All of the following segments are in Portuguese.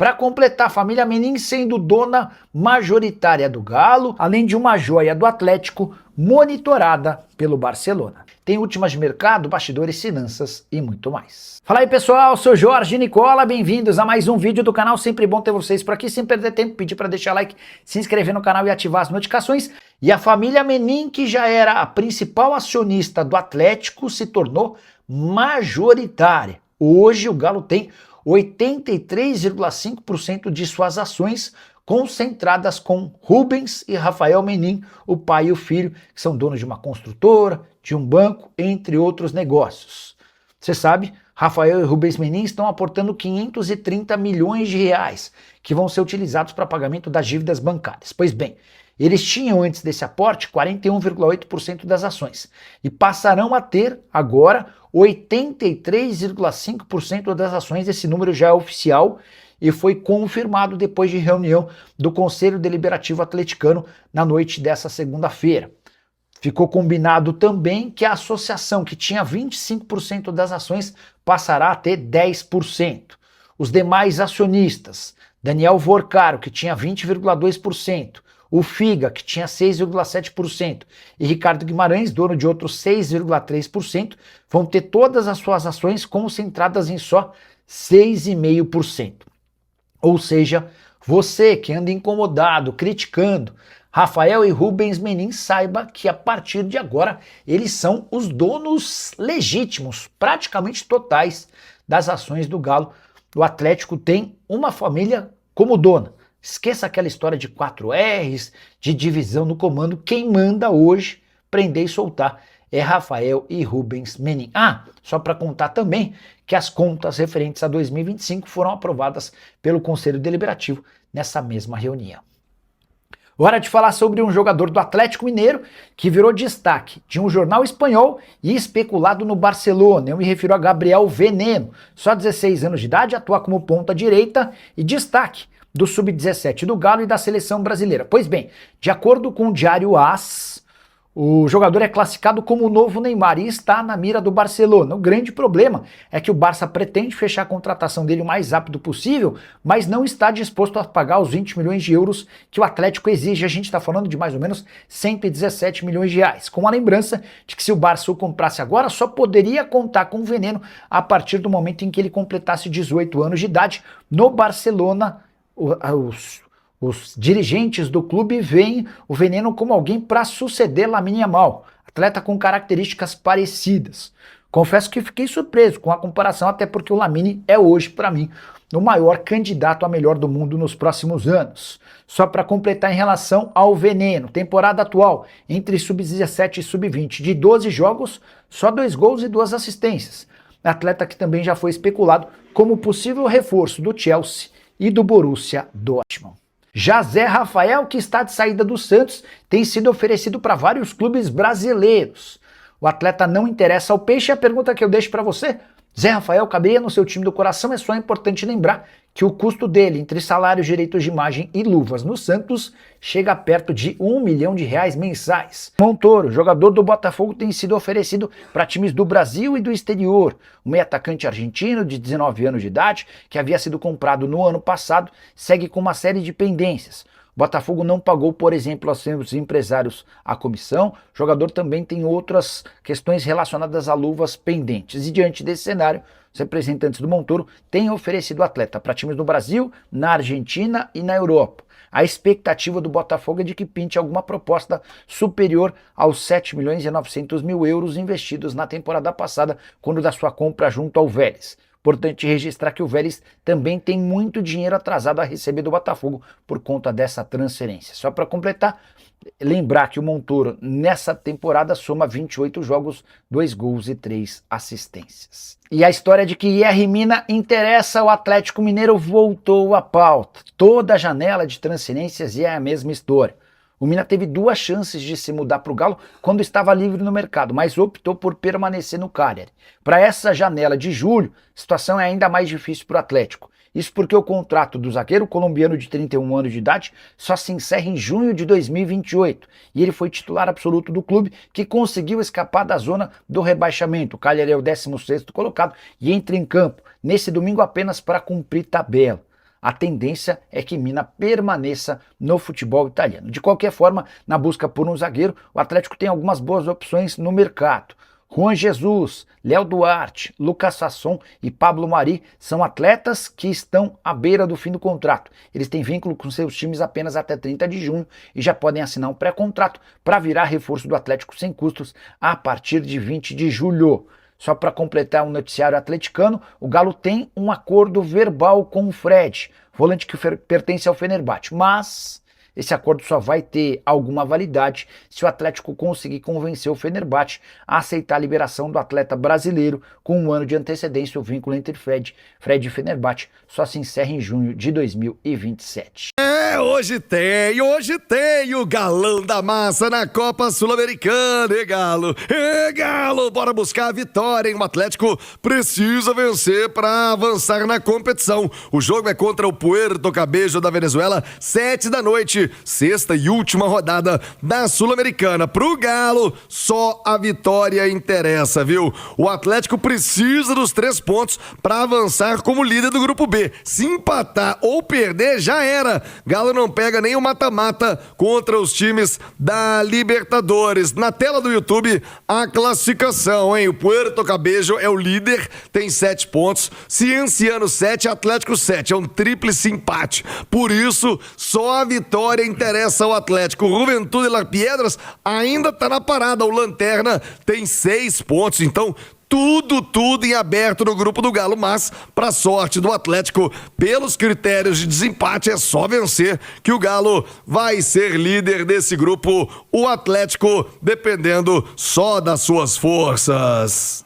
Para completar, a família Menin sendo dona majoritária do Galo, além de uma joia do Atlético monitorada pelo Barcelona. Tem últimas de mercado, bastidores, finanças e muito mais. Fala aí pessoal, sou Jorge Nicola, bem-vindos a mais um vídeo do canal, sempre bom ter vocês por aqui, sem perder tempo, pedir para deixar like, se inscrever no canal e ativar as notificações. E a família Menin, que já era a principal acionista do Atlético, se tornou majoritária. Hoje o Galo tem 83,5% de suas ações concentradas com Rubens e Rafael Menin, o pai e o filho, que são donos de uma construtora, de um banco, entre outros negócios. Você sabe, Rafael e Rubens Menin estão aportando 530 milhões de reais, que vão ser utilizados para pagamento das dívidas bancárias. Pois bem, eles tinham antes desse aporte 41,8% das ações e passarão a ter agora 83,5% das ações. Esse número já é oficial e foi confirmado depois de reunião do Conselho Deliberativo Atleticano na noite dessa segunda-feira. Ficou combinado também que a associação, que tinha 25% das ações, passará a ter 10%. Os demais acionistas, Daniel Vorcaro, que tinha 20,2%, o Figa, que tinha 6,7%, e Ricardo Guimarães, dono de outros 6,3%, vão ter todas as suas ações concentradas em só 6,5%. Ou seja, você que anda incomodado, criticando Rafael e Rubens Menin, saiba que a partir de agora eles são os donos legítimos, praticamente totais, das ações do Galo. O Atlético tem uma família como dona. Esqueça aquela história de 4 R's, de divisão no comando. Quem manda hoje, prender e soltar, é Rafael e Rubens Menin. Só para contar também que as contas referentes a 2025 foram aprovadas pelo Conselho Deliberativo nessa mesma reunião. Hora de falar sobre um jogador do Atlético Mineiro que virou destaque de um jornal espanhol e especulado no Barcelona. Eu me refiro a Gabriel Veneno. Só 16 anos de idade, atua como ponta direita e destaque do Sub-17 do Galo e da seleção brasileira. Pois bem, de acordo com o Diário AS, o jogador é classificado como o novo Neymar e está na mira do Barcelona. O grande problema é que o Barça pretende fechar a contratação dele o mais rápido possível, mas não está disposto a pagar os 20 milhões de euros que o Atlético exige. A gente está falando de mais ou menos 117 milhões de reais. Com a lembrança de que se o Barça o comprasse agora, só poderia contar com o Veneno a partir do momento em que ele completasse 18 anos de idade. No Barcelona, os dirigentes do clube veem o Veneno como alguém para suceder Lamine Yamal, atleta com características parecidas. Confesso que fiquei surpreso com a comparação, até porque o Lamine é hoje, para mim, o maior candidato a melhor do mundo nos próximos anos. Só para completar em relação ao Veneno, temporada atual, entre Sub-17 e Sub-20, de 12 jogos, só 2 gols e 2 assistências. Atleta que também já foi especulado como possível reforço do Chelsea e do Borussia Dortmund. Já Zé Rafael, que está de saída do Santos, tem sido oferecido para vários clubes brasileiros. O atleta não interessa ao Peixe. A pergunta que eu deixo para você: Zé Rafael caberia no seu time do coração? É só importante lembrar que o custo dele, entre salários, direitos de imagem e luvas no Santos, chega perto de R$1 milhão mensais. Montoro, jogador do Botafogo, tem sido oferecido para times do Brasil e do exterior. O meio atacante argentino, de 19 anos de idade, que havia sido comprado no ano passado, segue com uma série de pendências. O Botafogo não pagou, por exemplo, aos seus empresários a comissão. O jogador também tem outras questões relacionadas a luvas pendentes. E diante desse cenário, os representantes do Montoro têm oferecido o atleta para times no Brasil, na Argentina e na Europa. A expectativa do Botafogo é de que pinte alguma proposta superior aos 7 milhões e 900 mil euros investidos na temporada passada, quando da sua compra junto ao Vélez. Importante registrar que o Vélez também tem muito dinheiro atrasado a receber do Botafogo por conta dessa transferência. Só para completar, lembrar que o Montoro nessa temporada soma 28 jogos, 2 gols e 3 assistências. E a história de que IR Mina interessa ao Atlético Mineiro voltou à pauta. Toda a janela de transferências é a mesma história. O Mina teve 2 chances de se mudar para o Galo quando estava livre no mercado, mas optou por permanecer no Cagliari. Para essa janela de julho, a situação é ainda mais difícil para o Atlético. Isso porque o contrato do zagueiro colombiano de 31 anos de idade só se encerra em junho de 2028. E ele foi titular absoluto do clube, que conseguiu escapar da zona do rebaixamento. O Cagliari é o 16º colocado e entra em campo nesse domingo apenas para cumprir tabela. a tendência é que Mina permaneça no futebol italiano. De qualquer forma, na busca por um zagueiro, o Atlético tem algumas boas opções no mercado. Juan Jesus, Léo Duarte, Lucas Sasson e Pablo Mari são atletas que estão à beira do fim do contrato. Eles têm vínculo com seus times apenas até 30 de junho e já podem assinar um pré-contrato para virar reforço do Atlético sem custos a partir de 20 de julho. Só para completar o noticiário atleticano, o Galo tem um acordo verbal com o Fred, volante que pertence ao Fenerbahçe, mas esse acordo só vai ter alguma validade se o Atlético conseguir convencer o Fenerbahçe a aceitar a liberação do atleta brasileiro com um ano de antecedência. O vínculo entre Fred e Fenerbahçe só se encerra em junho de 2027. Hoje tem o galão da massa na Copa Sul-Americana, Galo, bora buscar a vitória, hein? O Atlético precisa vencer para avançar na competição. O jogo é contra o Puerto Cabello da Venezuela, 7 da noite, sexta e última rodada da Sul-Americana. Pro Galo, só a vitória interessa, viu? O Atlético precisa dos 3 pontos para avançar como líder do grupo B. Se empatar ou perder, já era. Galo não pega nem o mata-mata contra os times da Libertadores. Na tela do YouTube, a classificação, hein? O Puerto Cabello é o líder, tem 7 pontos. Cienciano 7, Atlético 7. É um tríplice empate. Por isso, só a vitória interessa ao Atlético. O Juventude de Las Piedras ainda tá na parada. O Lanterna tem 6 pontos. Então, tudo em aberto no grupo do Galo, mas, pra sorte do Atlético, pelos critérios de desempate, é só vencer que o Galo vai ser líder desse grupo, o Atlético dependendo só das suas forças.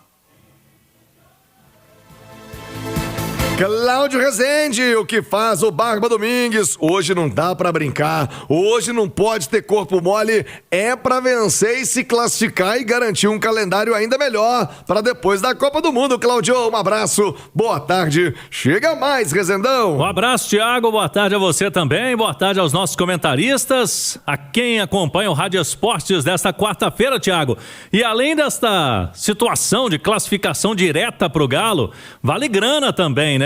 Cláudio Rezende, o que faz o Barba Domingues? Hoje não dá pra brincar, hoje não pode ter corpo mole, é pra vencer e se classificar e garantir um calendário ainda melhor para depois da Copa do Mundo. Cláudio, um abraço, boa tarde, chega mais, Rezendão. Um abraço, Thiago, boa tarde a você também, boa tarde aos nossos comentaristas, a quem acompanha o Rádio Esportes desta quarta-feira, Thiago. E além desta situação de classificação direta pro Galo, vale grana também, né?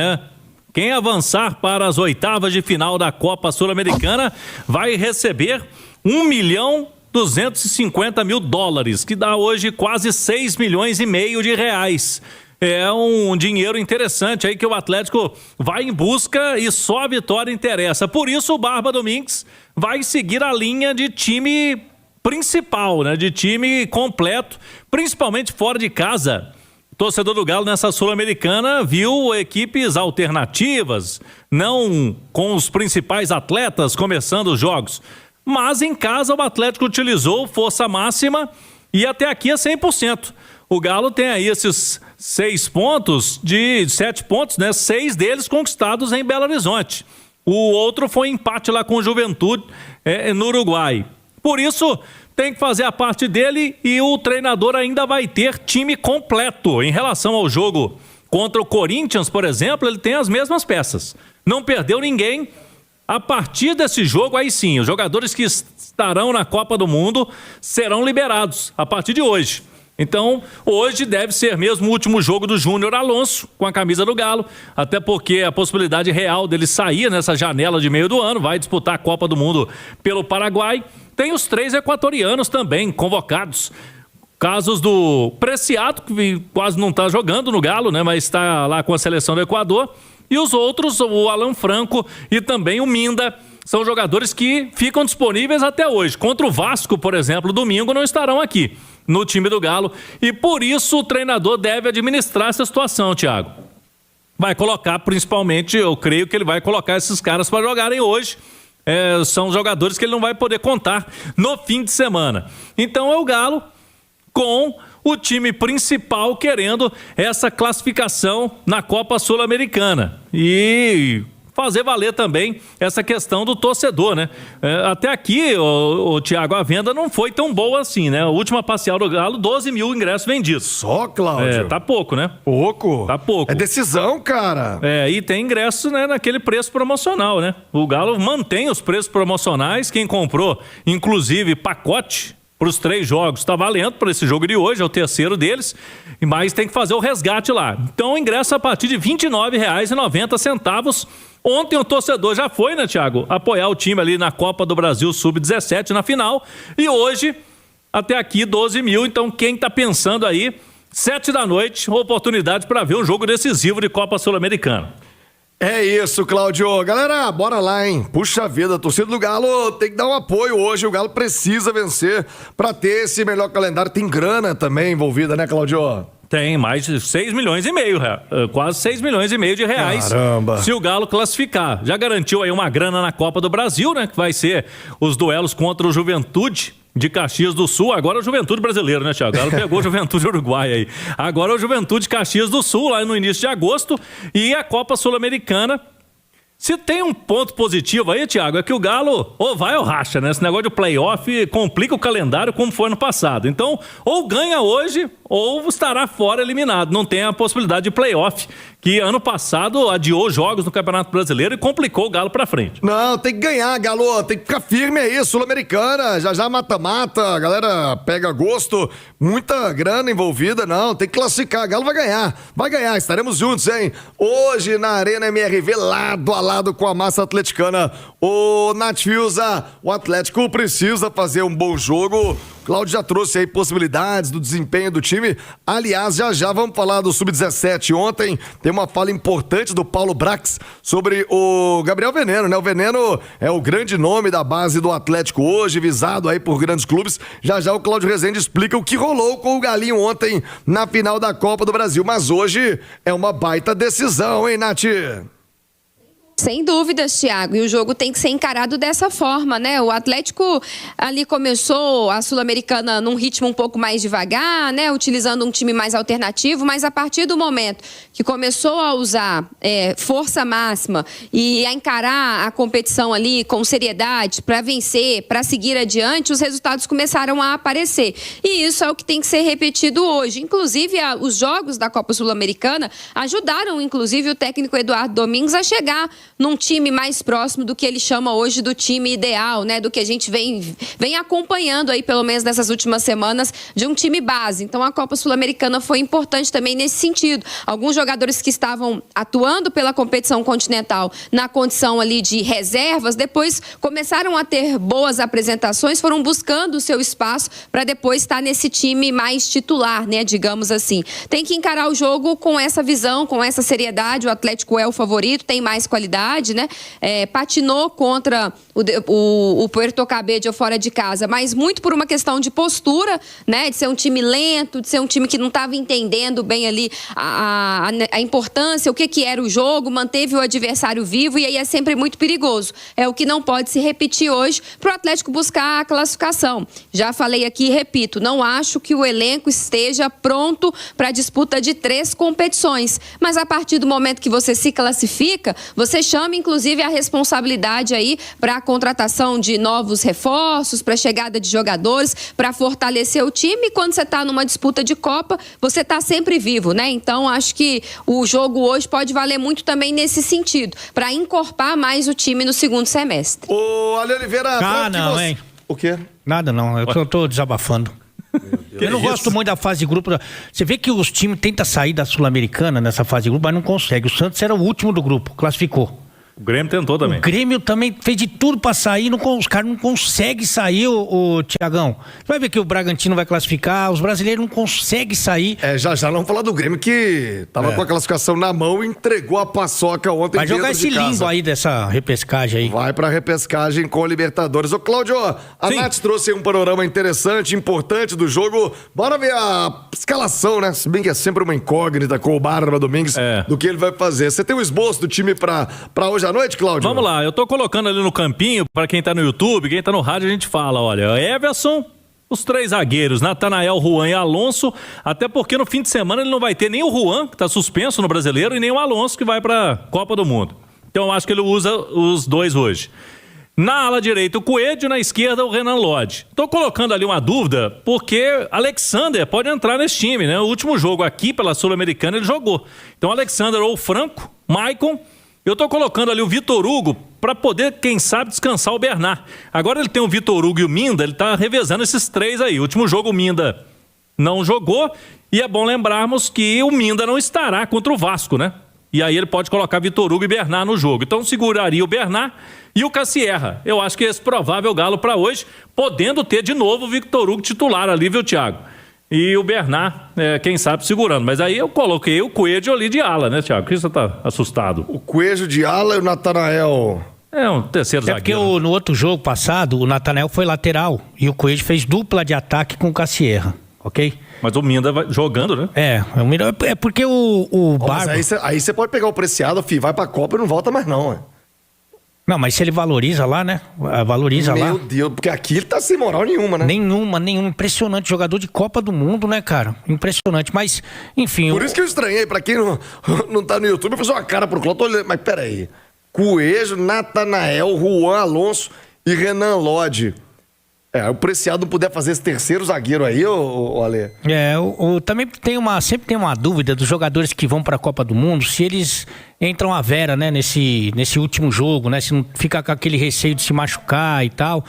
Quem avançar para as oitavas de final da Copa Sul-Americana vai receber $1.250.000, que dá hoje quase 6,5 milhões de reais. É um dinheiro interessante aí que o Atlético vai em busca e só a vitória interessa. Por isso o Barba Domingues vai seguir a linha de time principal, né? De time completo, principalmente fora de casa. Torcedor do Galo nessa Sul-Americana viu equipes alternativas, não com os principais atletas começando os jogos. Mas em casa o Atlético utilizou força máxima e até aqui é 100%. O Galo tem aí esses 6 pontos, de 7 pontos, né? 6 deles conquistados em Belo Horizonte. O outro foi empate lá com o Juventude no Uruguai. Por isso, tem que fazer a parte dele e o treinador ainda vai ter time completo. Em relação ao jogo contra o Corinthians, por exemplo, ele tem as mesmas peças. Não perdeu ninguém. A partir desse jogo, aí sim, os jogadores que estarão na Copa do Mundo serão liberados a partir de hoje. Então, hoje deve ser mesmo o último jogo do Júnior Alonso com a camisa do Galo, até porque a possibilidade real dele sair nessa janela de meio do ano, vai disputar a Copa do Mundo pelo Paraguai. Tem os 3 equatorianos também convocados. Casos do Preciado, que quase não está jogando no Galo, né, mas está lá com a seleção do Equador. E os outros, o Alan Franco e também o Minda, são jogadores que ficam disponíveis até hoje. Contra o Vasco, por exemplo, domingo não estarão aqui no time do Galo. E por isso o treinador deve administrar essa situação, Thiago. Vai colocar, principalmente, eu creio que ele vai colocar esses caras para jogarem hoje. São jogadores que ele não vai poder contar no fim de semana. Então é o Galo com o time principal querendo essa classificação na Copa Sul-Americana. E fazer valer também essa questão do torcedor, né? Até aqui, o Thiago, a venda não foi tão boa assim, né? A última parcial do Galo, 12 mil ingressos vendidos. Só, Cláudio? Tá pouco, né? Pouco? Tá pouco. É decisão, cara. E tem ingressos, né, naquele preço promocional, né? O Galo mantém os preços promocionais, quem comprou, inclusive, pacote para os 3 jogos, está valendo para esse jogo de hoje, é o terceiro deles, mas tem que fazer o resgate lá. Então, o ingresso a partir de R$ 29,90 Ontem o torcedor já foi, né, Thiago, apoiar o time ali na Copa do Brasil Sub-17 na final. E hoje, até aqui, 12 mil. Então, quem tá pensando aí, 7 da noite, oportunidade para ver um jogo decisivo de Copa Sul-Americana. É isso, Cláudio. Galera, bora lá, hein? Puxa vida, a torcida do Galo tem que dar um apoio hoje. O Galo precisa vencer para ter esse melhor calendário. Tem grana também envolvida, né, Cláudio? Tem mais de 6 milhões e meio, quase 6 milhões e meio de reais. Caramba. Se o Galo classificar. Já garantiu aí uma grana na Copa do Brasil, né? Que vai ser os duelos contra o Juventude de Caxias do Sul. Agora é o Juventude brasileiro, né, Thiago? O Galo pegou o Juventude Uruguai aí. Agora é o Juventude Caxias do Sul, lá no início de agosto. E a Copa Sul-Americana. Se tem um ponto positivo aí, Thiago, é que o Galo ou vai ou racha, né? Esse negócio de playoff complica o calendário como foi ano passado. Então, ou ganha hoje ou estará fora eliminado. Não tem a possibilidade de playoff, que ano passado adiou jogos no Campeonato Brasileiro e complicou o Galo pra frente. Não, tem que ganhar, Galo. Tem que ficar firme aí, Sul-Americana. Já mata-mata. A galera pega gosto. Muita grana envolvida. Não, tem que classificar. Galo vai ganhar. Vai ganhar. Estaremos juntos, hein? Hoje na Arena MRV, lado a lado com a massa atleticana. Ô, Nath Fiuza, o Atlético precisa fazer um bom jogo. Cláudio já trouxe aí possibilidades do desempenho do time. Aliás, já vamos falar do Sub-17. Ontem tem uma fala importante do Paulo Brax sobre o Gabriel Veneno, né? O Veneno é o grande nome da base do Atlético hoje, visado aí por grandes clubes. Já o Cláudio Rezende explica o que rolou com o Galinho ontem na final da Copa do Brasil. Mas hoje é uma baita decisão, hein, Nath? Sem dúvidas, Thiago, e o jogo tem que ser encarado dessa forma, né? O Atlético ali começou a Sul-Americana num ritmo um pouco mais devagar, né? Utilizando um time mais alternativo, mas a partir do momento que começou a usar força máxima e a encarar a competição ali com seriedade para vencer, para seguir adiante, os resultados começaram a aparecer. E isso é o que tem que ser repetido hoje. Inclusive, os jogos da Copa Sul-Americana ajudaram, inclusive, o técnico Eduardo Domingues a chegar num time mais próximo do que ele chama hoje do time ideal, né? Do que a gente vem acompanhando aí, pelo menos nessas últimas semanas, de um time base. Então a Copa Sul-Americana foi importante também nesse sentido. Alguns jogadores que estavam atuando pela competição continental na condição ali de reservas, depois começaram a ter boas apresentações, foram buscando o seu espaço para depois estar nesse time mais titular, né? Digamos assim. Tem que encarar o jogo com essa visão, com essa seriedade. O Atlético é o favorito, tem mais qualidade, né? Patinou contra o Puerto Cabello fora de casa, mas muito por uma questão de postura, né? De ser um time lento, de ser um time que não estava entendendo bem ali a importância, o que era o jogo, manteve o adversário vivo e aí é sempre muito perigoso. É o que não pode se repetir hoje para o Atlético buscar a classificação. Já falei aqui e repito, não acho que o elenco esteja pronto para a disputa de 3 competições, mas a partir do momento que você se classifica, você chama inclusive a responsabilidade aí para a contratação de novos reforços, para a chegada de jogadores, para fortalecer o time. E quando você está numa disputa de Copa, você está sempre vivo, né? Então acho que o jogo hoje pode valer muito também nesse sentido, para encorpar mais o time no segundo semestre. Ô, Ale Oliveira... não, hein? O quê? Nada não, eu tô desabafando. Eu não gosto muito da fase de grupo. Você vê que os times tentam sair da Sul-Americana nessa fase de grupo, mas não consegue. O Santos era o último do grupo, classificou. O Grêmio tentou também. O Grêmio também fez de tudo pra sair, os caras não conseguem sair, o Thiagão. Você vai ver que o Bragantino vai classificar, os brasileiros não conseguem sair. Já vamos falar do Grêmio que tava com a classificação na mão e entregou a paçoca ontem. Vai jogar esse limbo aí dessa repescagem aí. Vai pra repescagem com o Libertadores. Ô, Cláudio, a Nath trouxe um panorama interessante, importante do jogo. Bora ver a escalação, né? Se bem que é sempre uma incógnita com o Barba Domingues do que ele vai fazer. Você tem um esboço do time pra hoje à noite, Cláudio? Vamos lá, eu tô colocando ali no campinho, para quem tá no YouTube, quem tá no rádio, a gente fala, olha, Everson, os 3 zagueiros, Natanael, Juan e Alonso, até porque no fim de semana ele não vai ter nem o Juan, que tá suspenso no Brasileiro, e nem o Alonso, que vai pra Copa do Mundo. Então eu acho que ele usa os 2 hoje. Na ala direita o Coelho, na esquerda o Renan Lodge. Tô colocando ali uma dúvida, porque Alexander pode entrar nesse time, né? O último jogo aqui pela Sul-Americana ele jogou. Então Alexander ou Franco, Maicon. Eu tô colocando ali o Vitor Hugo para poder, quem sabe, descansar o Bernard. Agora ele tem o Vitor Hugo e o Minda, ele tá revezando esses 3 aí. O último jogo o Minda não jogou e é bom lembrarmos que o Minda não estará contra o Vasco, né? E aí ele pode colocar Vitor Hugo e Bernard no jogo. Então seguraria o Bernard e o Cassierra. Eu acho que esse provável Galo para hoje, podendo ter de novo o Vitor Hugo titular ali, viu, Thiago? E o Bernard, quem sabe, segurando. Mas aí eu coloquei o Coelho ali de ala, né, Thiago? Por que você tá assustado? O Coelho de ala e o Natanael... É um terceiro zagueiro. Porque no outro jogo passado, o Natanael foi lateral e o Coelho fez dupla de ataque com o Cassierra, ok? Mas o Minda vai jogando, né? É porque o Barba... Mas aí você pode pegar o Preciado, filho, vai pra Copa e não volta mais não, ué. Não, mas se ele valoriza lá, né? Valoriza lá. Meu Deus, porque aqui ele tá sem moral nenhuma, né? Nenhuma. Impressionante. Jogador de Copa do Mundo, né, cara? Impressionante. Mas, enfim... Por isso que eu estranhei. Pra quem não tá no YouTube, eu fiz uma cara pro Cláudio. Mas peraí. Coelho, Natanael, Juan Alonso e Renan Lodge. O Preciado não puder fazer esse terceiro zagueiro aí, ô Ale? Também sempre tem uma dúvida dos jogadores que vão para a Copa do Mundo, se eles entram à vera, né, nesse último jogo, né, se não fica com aquele receio de se machucar e tal.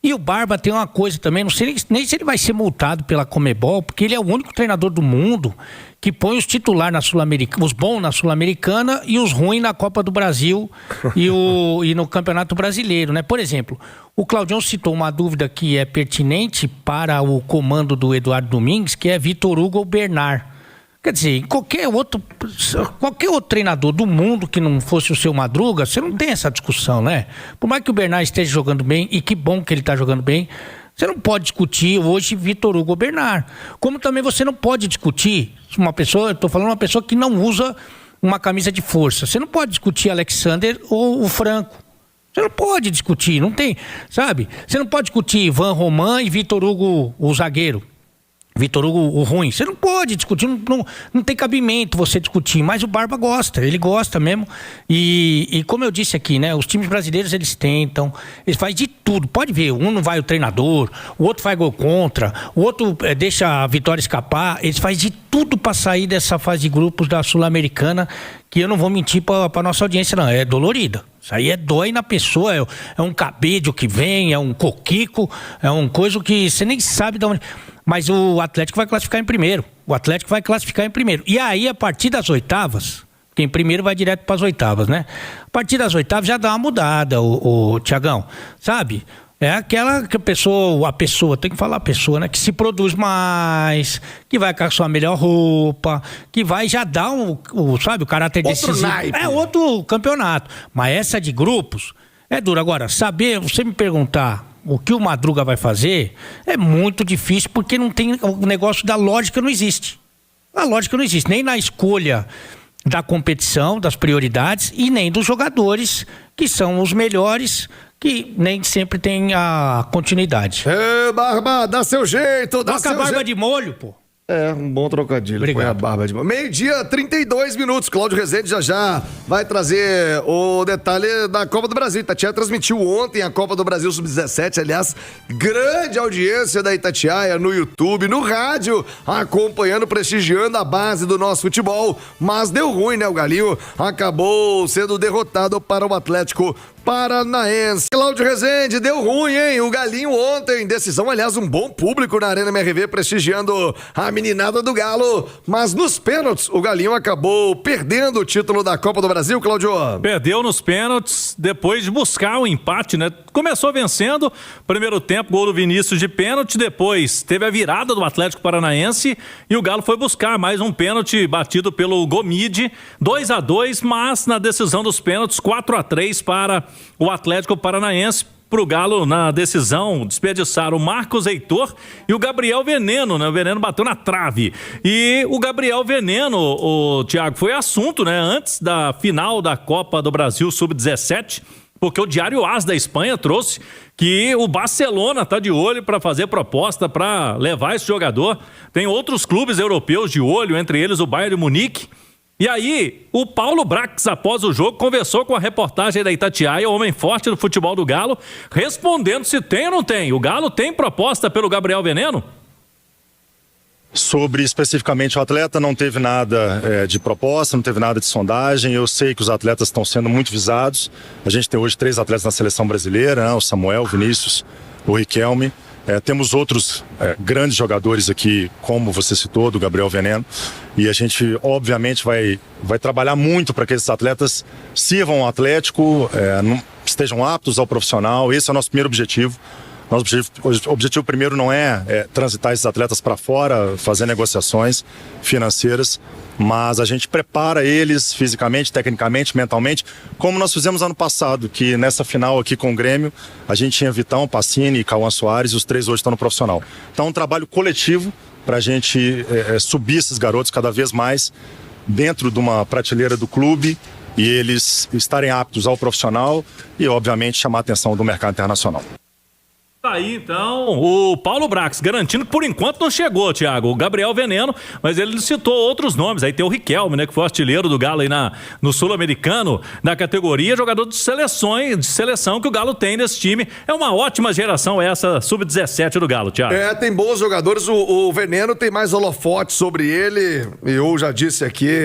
E o Barba tem uma coisa também, não sei nem se ele vai ser multado pela Conmebol, porque ele é o único treinador do mundo que põe os titulares na Sul-Americana, os bons na Sul-Americana e os ruins na Copa do Brasil e no Campeonato Brasileiro, né? Por exemplo, o Claudião citou uma dúvida que é pertinente para o comando do Eduardo Domingues, que é Vitor Hugo ou Bernard. Quer dizer, qualquer outro treinador do mundo que não fosse o seu Madruga, você não tem essa discussão, né? Por mais que o Bernard esteja jogando bem, e que bom que ele está jogando bem, você não pode discutir hoje Vitor Hugo ou Bernard. Como também você não pode discutir eu estou falando uma pessoa que não usa uma camisa de força. Você não pode discutir Alexander ou o Franco. Você não pode discutir, não tem, sabe? Você não pode discutir Ivan Roman e Vitor Hugo, o zagueiro. Vitor Hugo, o ruim. Você não pode discutir, não tem cabimento você discutir, mas o Barba gosta, ele gosta mesmo. E como eu disse aqui, né, os times brasileiros eles tentam, eles fazem de tudo. Pode ver, um não vai o treinador, o outro faz gol contra, o outro deixa a vitória escapar. Eles fazem de tudo para sair dessa fase de grupos da Sul-Americana, que eu não vou mentir para nossa audiência, não, é dolorida. Isso aí dói na pessoa, é um cabelo que vem, é um coquico, é um coisa que você nem sabe de onde... Mas o Atlético vai classificar em primeiro. E aí, a partir das oitavas, porque em primeiro vai direto para as oitavas, né? A partir das oitavas já dá uma mudada, o Thiagão. Sabe? É aquela que a pessoa, tem que falar a pessoa, né? Que se produz mais, que vai com a sua melhor roupa, que vai já dar sabe, o caráter decisivo. Naipe. É outro campeonato. Mas essa de grupos é dura. Agora, você me perguntar o que o Madruga vai fazer é muito difícil, porque não tem o negócio da lógica, não existe. A lógica não existe, nem na escolha da competição, das prioridades, e nem dos jogadores, que são os melhores, que nem sempre tem a continuidade. Barba, dá seu jeito, Toca a barba de molho, pô. Um bom trocadilho. Obrigado. Põe a barba de... Meio-dia, 32 minutos. Cláudio Rezende já vai trazer o detalhe da Copa do Brasil. Itatiaia transmitiu ontem a Copa do Brasil Sub-17. Aliás, grande audiência da Itatiaia no YouTube, no rádio, acompanhando, prestigiando a base do nosso futebol. Mas deu ruim, né? O Galinho acabou sendo derrotado para o Atlético Paranaense. Cláudio Rezende, deu ruim, hein? O Galinho ontem, decisão, aliás, um bom público na Arena MRV prestigiando a meninada do Galo, mas nos pênaltis o Galinho acabou perdendo o título da Copa do Brasil, Cláudio. Perdeu nos pênaltis depois de buscar o empate, né? Começou vencendo, primeiro tempo, gol do Vinícius de pênalti, depois teve a virada do Atlético Paranaense e o Galo foi buscar mais um pênalti batido pelo Gomide, 2-2, mas na decisão dos pênaltis, 4-3 para o Atlético Paranaense. Pro Galo, na decisão, desperdiçaram o Marcos Heitor e o Gabriel Veneno, né? O Veneno bateu na trave. E o Gabriel Veneno, o Thiago, foi assunto, né? Antes da final da Copa do Brasil Sub-17, porque o Diário AS da Espanha trouxe que o Barcelona tá de olho para fazer proposta para levar esse jogador. Tem outros clubes europeus de olho, entre eles o Bayern de Munique. E aí, o Paulo Brax, após o jogo, conversou com a reportagem da Itatiaia, o homem forte do futebol do Galo, respondendo se tem ou não tem. O Galo tem proposta pelo Gabriel Veneno? Sobre especificamente o atleta, não teve nada de proposta, não teve nada de sondagem. Eu sei que os atletas estão sendo muito visados. A gente tem hoje 3 atletas na seleção brasileira, né? O Samuel, o Vinícius, o Riquelme. Temos outros grandes jogadores aqui, como você citou, do Gabriel Veneno, e a gente obviamente vai trabalhar muito para que esses atletas sirvam ao Atlético, estejam aptos ao profissional. Esse é o nosso primeiro objetivo. Nosso objetivo primeiro não é transitar esses atletas para fora, fazer negociações financeiras, mas a gente prepara eles fisicamente, tecnicamente, mentalmente, como nós fizemos ano passado, que nessa final aqui com o Grêmio, a gente tinha Vitão, Pacini e Cauã Soares, e os 3 hoje estão no profissional. Então é um trabalho coletivo para a gente subir esses garotos cada vez mais dentro de uma prateleira do clube e eles estarem aptos ao profissional e, obviamente, chamar a atenção do mercado internacional. Aí então o Paulo Brax garantindo que por enquanto não chegou, Thiago, o Gabriel Veneno, mas ele citou outros nomes. Aí tem o Riquelme, né, que foi artilheiro do Galo aí no Sul-Americano, na categoria, jogador de seleção que o Galo tem nesse time. É uma ótima geração essa sub-17 do Galo, Thiago. Tem bons jogadores. O Veneno tem mais holofote sobre ele. Eu já disse aqui,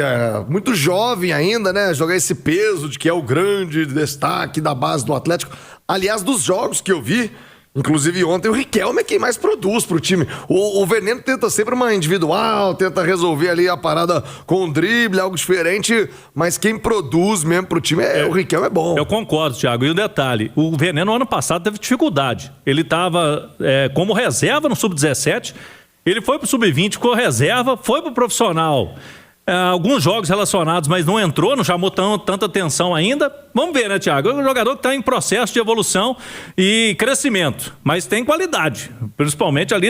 muito jovem ainda, né, jogar esse peso de que é o grande destaque da base do Atlético. Aliás, dos jogos que eu vi, inclusive ontem, o Riquelme é quem mais produz pro time. O Veneno tenta sempre uma individual, tenta resolver ali a parada com um drible, algo diferente, mas quem produz mesmo pro time o Riquelme é bom. Eu concordo, Thiago. E o detalhe, o Veneno ano passado teve dificuldade. Ele tava como reserva no Sub-17, ele foi pro Sub-20, ficou reserva, foi pro profissional. Alguns jogos relacionados, mas não entrou, não chamou tanta atenção ainda. Vamos ver, né, Thiago? É um jogador que está em processo de evolução e crescimento, mas tem qualidade, principalmente ali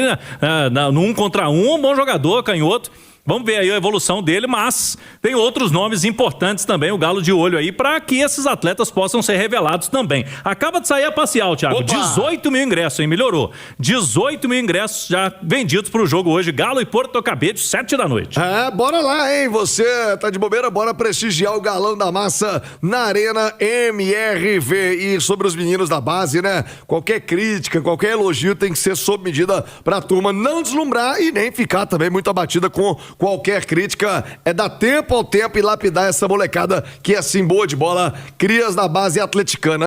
no 1 contra 1, um bom jogador, canhoto. Vamos ver aí a evolução dele, mas tem outros nomes importantes também, o Galo de olho aí, para que esses atletas possam ser revelados também. Acaba de sair a parcial, Thiago. 18 mil ingressos, hein? Melhorou. 18 mil ingressos já vendidos para o jogo hoje. Galo e Porto Cabede, 7 da noite. Bora lá, hein? Você tá de bobeira, bora prestigiar o Galão da Massa na Arena MRV. E sobre os meninos da base, né? Qualquer crítica, qualquer elogio tem que ser sob medida pra turma não deslumbrar e nem ficar também muito abatida com qualquer crítica. Dar tempo ao tempo e lapidar essa molecada que é assim boa de bola, crias da base atleticana.